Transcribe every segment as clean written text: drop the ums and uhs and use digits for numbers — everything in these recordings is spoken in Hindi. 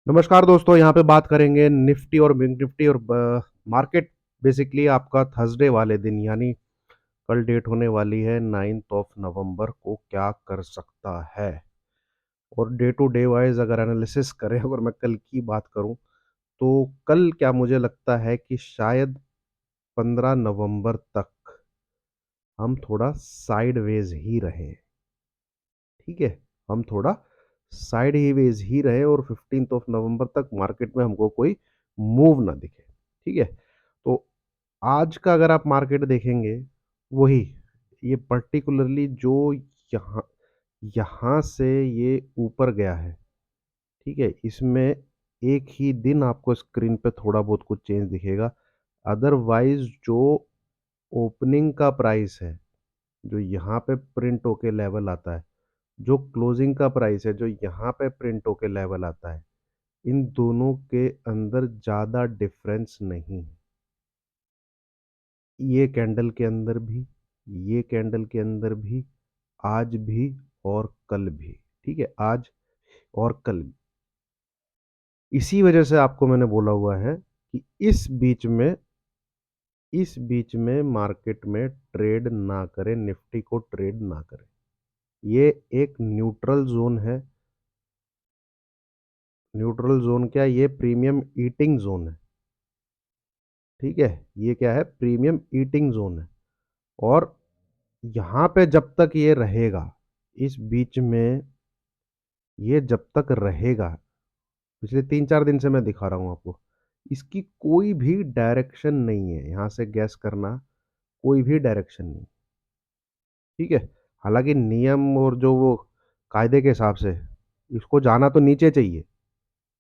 नमस्कार दोस्तों, यहाँ पे बात करेंगे निफ्टी और बैंक निफ्टी और मार्केट। बेसिकली आपका थर्सडे वाले दिन यानी कल डेट होने वाली है 9th ऑफ नवंबर को क्या कर सकता है। और डे टू डे वाइज अगर एनालिसिस करें, अगर मैं कल की बात करूं तो कल क्या मुझे लगता है कि शायद 15 नवंबर तक हम थोड़ा साइडवेज ही रहे। ठीक है, हम थोड़ा साइड ही वेज ही रहे और 15 ऑफ नवंबर तक मार्केट में हमको कोई मूव ना दिखे। ठीक है, तो आज का अगर आप मार्केट देखेंगे, वही ये पर्टिकुलरली जो यहाँ यहाँ से ये ऊपर गया है। ठीक है, इसमें एक ही दिन आपको स्क्रीन पे थोड़ा बहुत कुछ चेंज दिखेगा। अदरवाइज जो ओपनिंग का प्राइस है, जो यहाँ पे प्रिंट होके लेवल आता है, जो क्लोजिंग का प्राइस है जो यहाँ पे प्रिंट होके लेवल आता है, इन दोनों के अंदर ज़्यादा डिफरेंस नहीं है। ये कैंडल के अंदर भी, ये कैंडल के अंदर भी, आज भी और कल भी। ठीक है, आज और कल भी। इसी वजह से आपको मैंने बोला हुआ है कि इस बीच में मार्केट में ट्रेड ना करें, निफ्टी को ट्रेड ना करें। ये एक न्यूट्रल जोन है। न्यूट्रल जोन क्या है? ये प्रीमियम ईटिंग जोन है। ठीक है, ये क्या है? प्रीमियम ईटिंग जोन है। और यहाँ पे जब तक ये रहेगा, इस बीच में ये जब तक रहेगा, पिछले 3-4 दिन से मैं दिखा रहा हूँ आपको, इसकी कोई भी डायरेक्शन नहीं है। यहाँ से गैस करना, कोई भी डायरेक्शन नहीं। ठीक है, हालांकि नियम और जो वो कायदे के हिसाब से इसको जाना तो नीचे चाहिए।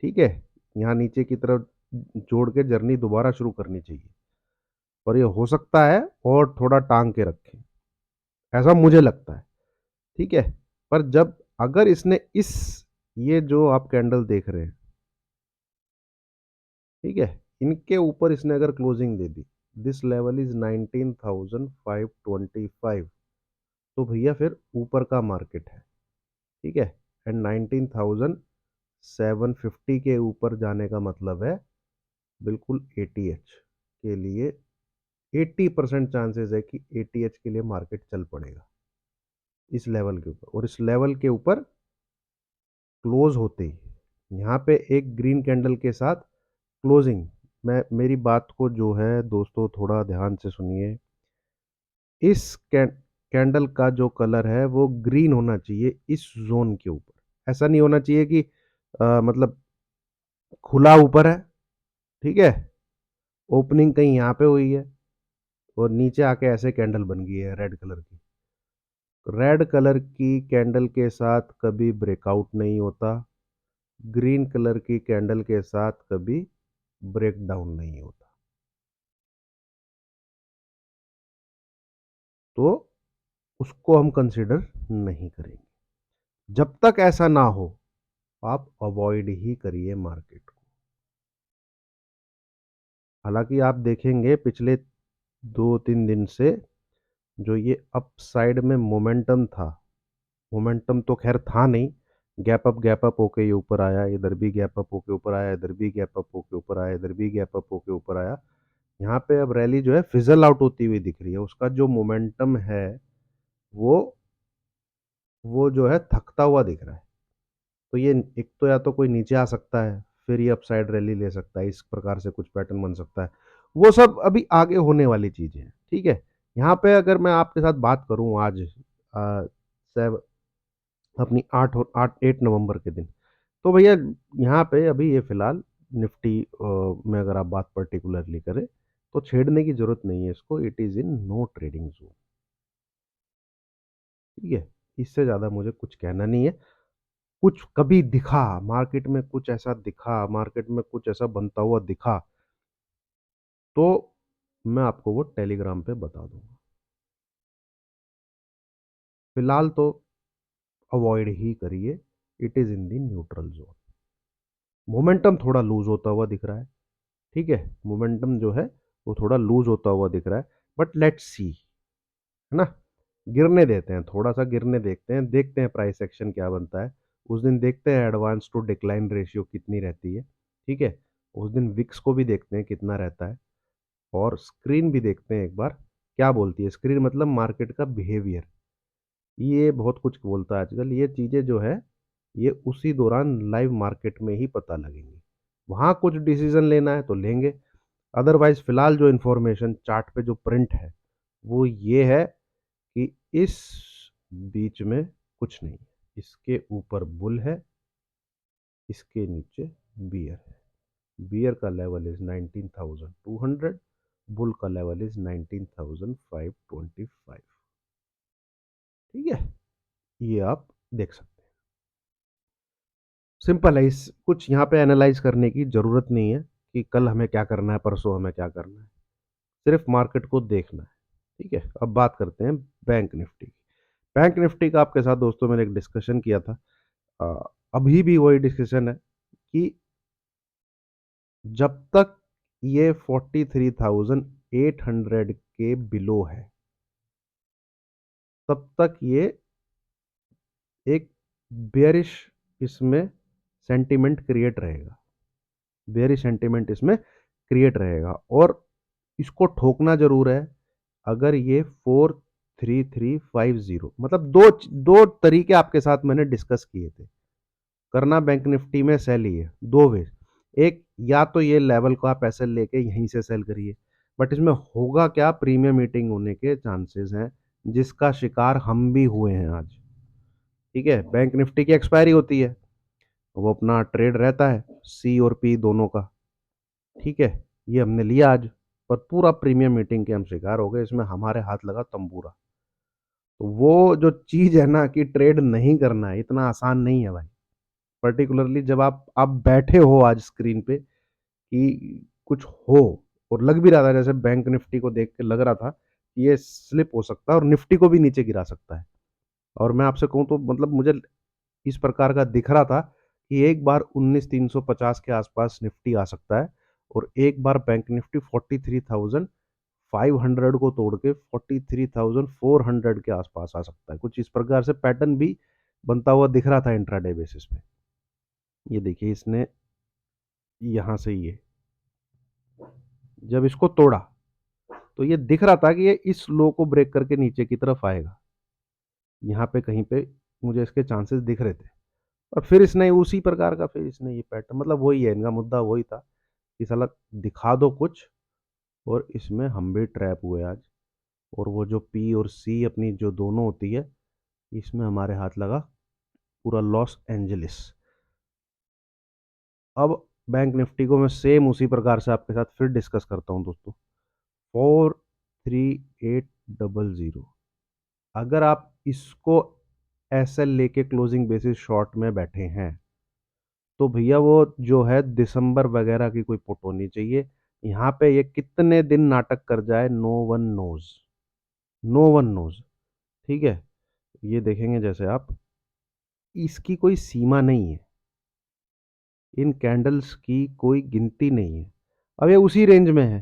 ठीक है, यहाँ नीचे की तरफ जोड़ के जर्नी दोबारा शुरू करनी चाहिए। और ये हो सकता है और थोड़ा टांग के रखें, ऐसा मुझे लगता है। ठीक है, पर जब अगर इसने ये जो आप कैंडल देख रहे हैं, ठीक है, इनके ऊपर इसने अगर closing they the, this level is 19,525, तो भैया फिर ऊपर का मार्केट है। ठीक है, एंड 19,750 के ऊपर जाने का मतलब है बिल्कुल एटीएच के लिए 80% चांसेस है कि एटीएच के लिए मार्केट चल पड़ेगा इस लेवल के ऊपर। और इस लेवल के ऊपर क्लोज होते ही यहाँ पे एक ग्रीन कैंडल के साथ क्लोजिंग। मैं मेरी बात को जो है दोस्तों थोड़ा ध्यान से सुनिए। इस कैंडल का जो कलर है वो ग्रीन होना चाहिए इस जोन के ऊपर। ऐसा नहीं होना चाहिए कि मतलब खुला ऊपर है। ठीक है, ओपनिंग कहीं यहाँ पे हुई है और नीचे आके ऐसे कैंडल बन गई है रेड कलर की। रेड कलर की कैंडल के साथ कभी ब्रेकआउट नहीं होता, ग्रीन कलर की कैंडल के साथ कभी ब्रेक डाउन नहीं होता। तो उसको हम कंसिडर नहीं करेंगे। जब तक ऐसा ना हो, आप अवॉइड ही करिए मार्केट को। हालांकि आप देखेंगे पिछले 2-3 दिन से जो ये अप साइड में मोमेंटम था, मोमेंटम तो खैर था नहीं, गैप अप होके ये ऊपर आया, इधर भी गैप अप होके ऊपर आया, इधर भी गैप अप होके ऊपर आया, इधर भी गैप अप होके ऊपर आया। यहाँ पे अब रैली जो है फिजल आउट होती हुई दिख रही है। उसका जो मोमेंटम है वो वो जो है थकता हुआ दिख रहा है। तो ये एक तो या तो कोई नीचे आ सकता है, फिर ये अपसाइड रैली ले सकता है, इस प्रकार से कुछ पैटर्न बन सकता है। वो सब अभी आगे होने वाली चीजें हैं। ठीक है, यहाँ पे अगर मैं आपके साथ बात करूं आज अपनी 8 नवंबर के दिन, तो भैया यहाँ पे अभी ये फिलहाल निफ्टी में अगर आप बात पर्टिकुलरली करें तो छेड़ने की जरूरत नहीं है इसको। It is in no trading zone. ठीक है, इससे ज्यादा मुझे कुछ कहना नहीं है। कुछ कभी दिखा मार्केट में, कुछ ऐसा दिखा मार्केट में, कुछ ऐसा बनता हुआ दिखा, तो मैं आपको वो टेलीग्राम पे बता दूंगा। फिलहाल तो अवॉइड ही करिए। It is in the neutral zone. Momentum थोड़ा लूज होता हुआ दिख रहा है। ठीक है, मोमेंटम जो है वो थोड़ा लूज होता हुआ दिख रहा है, बट लेट्स सी, है ना। गिरने देते हैं, थोड़ा सा गिरने देखते हैं, देखते हैं प्राइस एक्शन क्या बनता है। उस दिन देखते हैं एडवांस टू डिक्लाइन रेशियो कितनी रहती है, ठीक है। उस दिन विक्स को भी देखते हैं कितना रहता है, और स्क्रीन भी देखते हैं एक बार क्या बोलती है। स्क्रीन मतलब मार्केट का बिहेवियर, ये बहुत कुछ बोलता है आजकल। ये चीज़ें जो है ये उसी दौरान लाइव मार्केट में ही पता लगेंगी। वहाँ कुछ डिसीजन लेना है तो लेंगे, अदरवाइज फिलहाल जो इन्फॉर्मेशन चार्ट पे जो प्रिंट है वो ये है कि इस बीच में कुछ नहीं है। इसके ऊपर बुल है, इसके नीचे बियर है। बियर का लेवल इज 19,200, बुल का लेवल इज 19,525। ठीक है, ये आप देख सकते हैं। सिंपल है, इस कुछ यहाँ पे एनालाइज करने की ज़रूरत नहीं है कि कल हमें क्या करना है, परसों हमें क्या करना है, सिर्फ मार्केट को देखना है। ठीक है, अब बात करते हैं बैंक निफ्टी की। बैंक निफ्टी का आपके साथ दोस्तों मैंने एक डिस्कशन किया था, अ, अभी भी वही डिस्कशन है कि जब तक ये 43,800 के बिलो है तब तक ये एक बेयरिश इसमें सेंटीमेंट क्रिएट रहेगा, बेयरिश सेंटीमेंट इसमें क्रिएट रहेगा, और इसको ठोकना जरूर है। अगर ये 43350, मतलब दो दो तरीके आपके साथ मैंने डिस्कस किए थे करना बैंक निफ्टी में सेल ही है, दो वे। एक, या तो ये लेवल को आप ऐसे लेके यहीं से सेल करिए, बट इसमें होगा क्या, प्रीमियम मीटिंग होने के चांसेस हैं जिसका शिकार हम भी हुए हैं आज। ठीक है, बैंक निफ्टी की एक्सपायरी होती है, वो अपना ट्रेड रहता है सी और पी दोनों का, ठीक है। ये हमने लिया आज, पर पूरा प्रीमियम मीटिंग के हम शिकार हो गए, इसमें हमारे हाथ लगा तंबूरा। तो वो जो चीज है ना कि ट्रेड नहीं करना है, इतना आसान नहीं है भाई। पर्टिकुलरली जब आप बैठे हो आज स्क्रीन पे कि कुछ हो, और लग भी रहा था जैसे बैंक निफ्टी को देख के लग रहा था कि ये स्लिप हो सकता है और निफ्टी को भी नीचे गिरा सकता है। और मैं आपसे कहूं तो मतलब मुझे इस प्रकार का दिख रहा था कि एक बार 19,350 के आसपास निफ्टी आ सकता है, और एक बार बैंक निफ्टी 43,500 को तोड़ के 43,400 के आसपास आ सकता है। कुछ इस प्रकार से पैटर्न भी बनता हुआ दिख रहा था इंट्राडे बेसिस पे। ये देखिए, इसने यहां से ये जब इसको तोड़ा तो ये दिख रहा था कि ये इस लो को ब्रेक करके नीचे की तरफ आएगा, यहाँ पे कहीं पे मुझे इसके चांसेस दिख रहे थे। और फिर इसने उसी प्रकार का, फिर इसने ये पैटर्न, मतलब वही है इनका मुद्दा, वही था कि साला दिखा दो कुछ, और इसमें हम भी ट्रैप हुए आज। और वो जो पी और सी अपनी जो दोनों होती है, इसमें हमारे हाथ लगा पूरा लॉस एंजलिस। अब बैंक निफ्टी को मैं सेम उसी प्रकार से आपके साथ फिर डिस्कस करता हूं दोस्तों। 43800, अगर आप इसको एसएल लेके क्लोजिंग बेसिस शॉर्ट में बैठे हैं तो भैया वो जो है दिसंबर वगैरह की कोई पुट होनी चाहिए। यहाँ पे ये कितने दिन नाटक कर जाए, no one knows, no one knows. ठीक है, ये देखेंगे जैसे आप, इसकी कोई सीमा नहीं है, इन कैंडल्स की कोई गिनती नहीं है। अब ये उसी रेंज में है,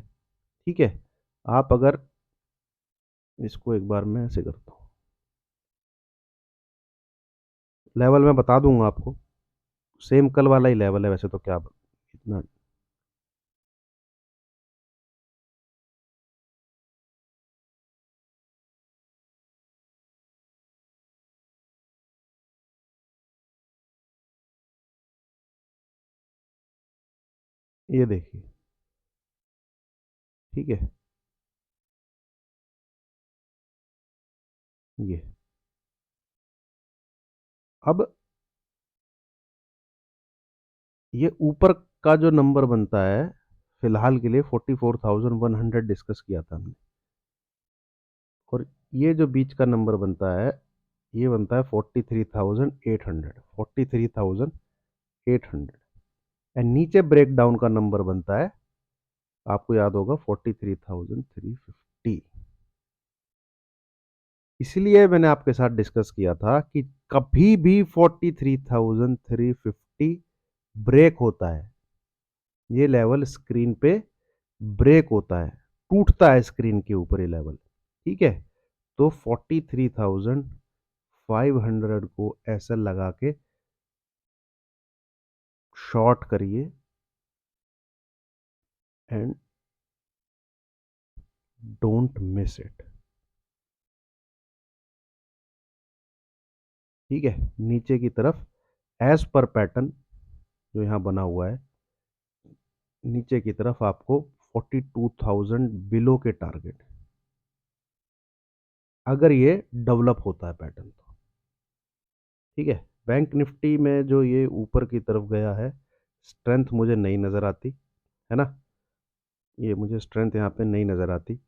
ठीक है। आप अगर इसको एक बार मैं ऐसे करता हूँ, लेवल मैं बता दूंगा आपको, सेम कल वाला ही लेवल है वैसे तो, क्या इतना। ये देखिए, ठीक है, ये अब ये ऊपर का जो नंबर बनता है फिलहाल के लिए 44,100 डिस्कस किया था हमने, और ये जो बीच का नंबर बनता है ये बनता है 43,800, 43,800। एंड नीचे ब्रेक डाउन का नंबर बनता है, आपको याद होगा, 43,350। इसलिए मैंने आपके साथ डिस्कस किया था कि कभी भी 43,350 ब्रेक होता है, ये लेवल स्क्रीन पे ब्रेक होता है, टूटता है स्क्रीन के ऊपर ये लेवल, ठीक है। तो 43,500 को ऐसा लगा के शॉर्ट करिए एंड डोंट मिस इट। ठीक है, नीचे की तरफ एज पर पैटर्न जो यहाँ बना हुआ है, नीचे की तरफ आपको 42,000 बिलो के टारगेट, अगर ये डेवलप होता है पैटर्न तो। ठीक है, बैंक निफ्टी में जो ये ऊपर की तरफ गया है, स्ट्रेंथ मुझे नहीं नज़र आती है ना, ये मुझे स्ट्रेंथ यहाँ पे नहीं नज़र आती।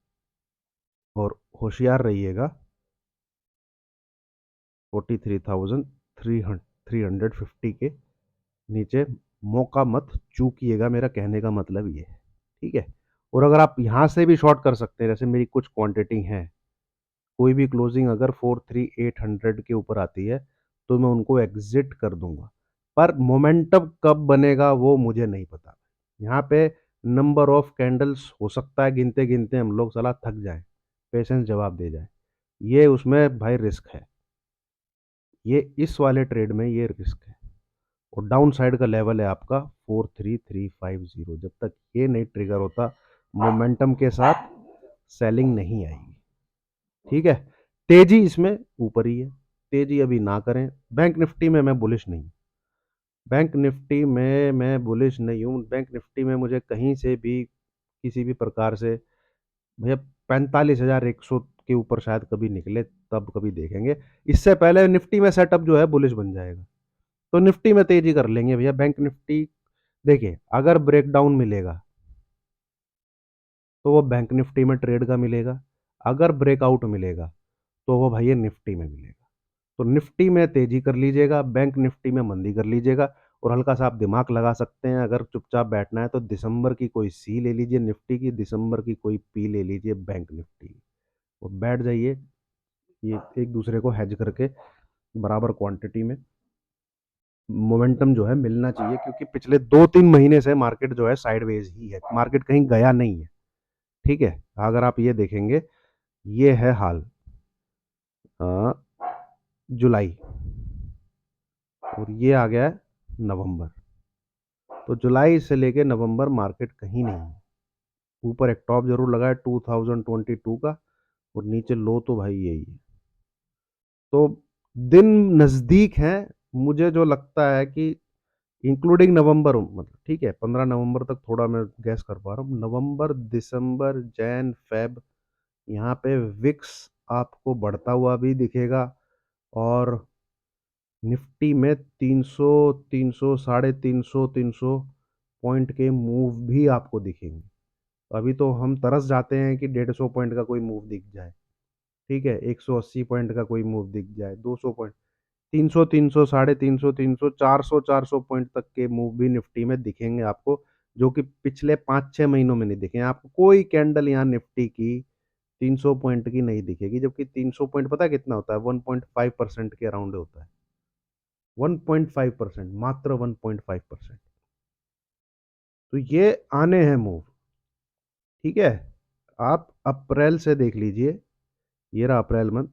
और होशियार रहिएगा, 43,350 के नीचे मौका मत चूकिएगा, मेरा कहने का मतलब ये है। ठीक है, और अगर आप यहाँ से भी शॉर्ट कर सकते हैं, जैसे मेरी कुछ क्वांटिटी है, कोई भी क्लोजिंग अगर 43,800 के ऊपर आती है तो मैं उनको एग्जिट कर दूंगा, पर मोमेंटम कब बनेगा वो मुझे नहीं पता। यहाँ पे नंबर ऑफ कैंडल्स हो सकता है गिनते गिनते हम लोग साला थक जाए, पेशेंस जवाब दे जाए, ये उसमें भाई रिस्क है, ये इस वाले ट्रेड में ये रिस्क है। और डाउन साइड का लेवल है आपका 43,350, जब तक ये नहीं ट्रिगर होता मोमेंटम के साथ सेलिंग नहीं आएगी। ठीक है, तेजी इसमें ऊपर ही है, तेजी अभी ना करें। बैंक निफ्टी में मैं बुलिश नहीं, बैंक निफ्टी में मैं बुलिश नहीं हूँ। बैंक निफ्टी में मुझे कहीं से भी किसी भी प्रकार से भैया 45,100 के ऊपर शायद कभी निकले, तब कभी देखेंगे। इससे पहले निफ्टी में सेटअप जो है बुलिश बन जाएगा, तो निफ्टी में तेजी कर लेंगे भैया। बैंक निफ्टी देखिए, अगर ब्रेकडाउन मिलेगा तो वो बैंक निफ्टी में ट्रेड का मिलेगा, अगर ब्रेकआउट मिलेगा तो वो भैया निफ्टी में मिलेगा। तो निफ्टी में तेजी कर लीजिएगा, बैंक निफ्टी में मंदी कर लीजिएगा। और हल्का सा आप दिमाग लगा सकते हैं, अगर चुपचाप बैठना है तो दिसंबर की कोई सी ले लीजिए निफ्टी की, दिसंबर की कोई पी ले लीजिए बैंक निफ्टी की, और बैठ जाइए ये एक दूसरे को हेज करके बराबर क्वांटिटी में। मोमेंटम जो है मिलना चाहिए, क्योंकि पिछले 2-3 महीने से मार्केट जो है साइडवेज ही है, मार्केट कहीं गया नहीं है। ठीक है, अगर आप ये देखेंगे, ये है हाल जुलाई, और ये आ गया है नवंबर। तो जुलाई से लेके नवंबर मार्केट कहीं नहीं है। ऊपर एक टॉप जरूर लगा है 2022 का, और नीचे लो तो भाई यही है। तो दिन नज़दीक हैं, मुझे जो लगता है कि इंक्लूडिंग नवंबर, मतलब ठीक है 15 नवंबर तक थोड़ा मैं गैस कर पा रहा हूँ, नवंबर दिसंबर जैन फेब, यहाँ पे विक्स आपको बढ़ता हुआ भी दिखेगा। और निफ्टी में 300 300 350 300 पॉइंट के मूव भी आपको दिखेंगे। अभी तो हम तरस जाते हैं कि 150 पॉइंट का कोई मूव दिख जाए, ठीक है, 180 पॉइंट का कोई मूव दिख जाए, 200 पॉइंट, 300 300 350 300 400 400 पॉइंट तक के मूव भी निफ्टी में दिखेंगे आपको, जो कि पिछले 5-6 महीनों में नहीं दिखे आपको। कोई कैंडल यहाँ निफ्टी की 300 पॉइंट की नहीं दिखेगी, जबकि 300 पॉइंट पता है कितना होता है, 1.5% के अराउंड होता है। 1.5%, मात्र 1.5%। तो ये आने हैं मूव। ठीक है, आप अप्रैल से देख लीजिए, ये रहा अप्रैल मंथ,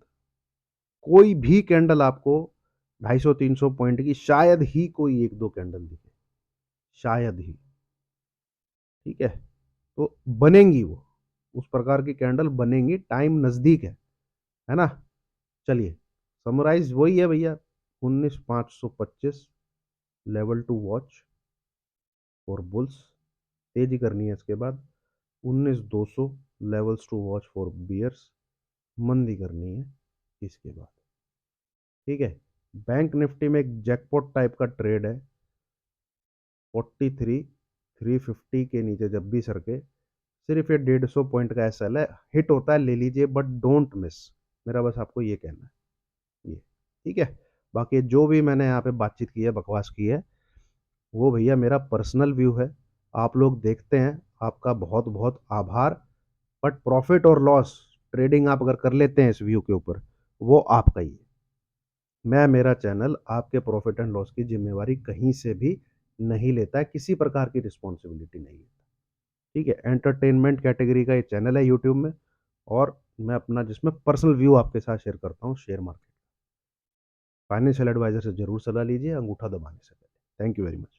कोई भी कैंडल आपको 250-300 पॉइंट की शायद ही कोई एक दो कैंडल दिखे, शायद ही। ठीक है, तो बनेंगी वो, उस प्रकार की कैंडल बनेंगी, टाइम नजदीक है ना। चलिए, समराइज वही है भैया, 19,525 level to watch for bulls, तेजी करनी है इसके बाद। 19,200 levels to watch for bears, मंदी करनी है इसके बाद। ठीक है, बैंक निफ्टी में एक जैकपॉट टाइप का ट्रेड है, 43,350 के नीचे जब भी सरके, सिर्फ ये 150 पॉइंट का एसएल है, हिट होता है ले लीजिए, बट डोंट मिस। मेरा बस आपको ये कहना है ये। ठीक है, बाकी जो भी मैंने यहाँ पे बातचीत की है, बकवास की है, वो भैया मेरा पर्सनल व्यू है, आप लोग देखते हैं, आपका बहुत बहुत आभार। बट प्रॉफिट और लॉस ट्रेडिंग आप अगर कर लेते हैं इस व्यू के ऊपर, वो आपका ही है। मैं, मेरा चैनल आपके प्रॉफिट एंड लॉस की जिम्मेवारी कहीं से भी नहीं लेता है, किसी प्रकार की रिस्पॉन्सिबिलिटी नहीं लेता। ठीक है, एंटरटेनमेंट कैटेगरी का ये चैनल है यूट्यूब में, और मैं अपना जिसमें पर्सनल व्यू आपके साथ शेयर करता हूँ शेयर मार्केट। फाइनेंशियल एडवाइजर से जरूर सलाह लीजिए अंगूठा दबाने से पहले। Thank you very much.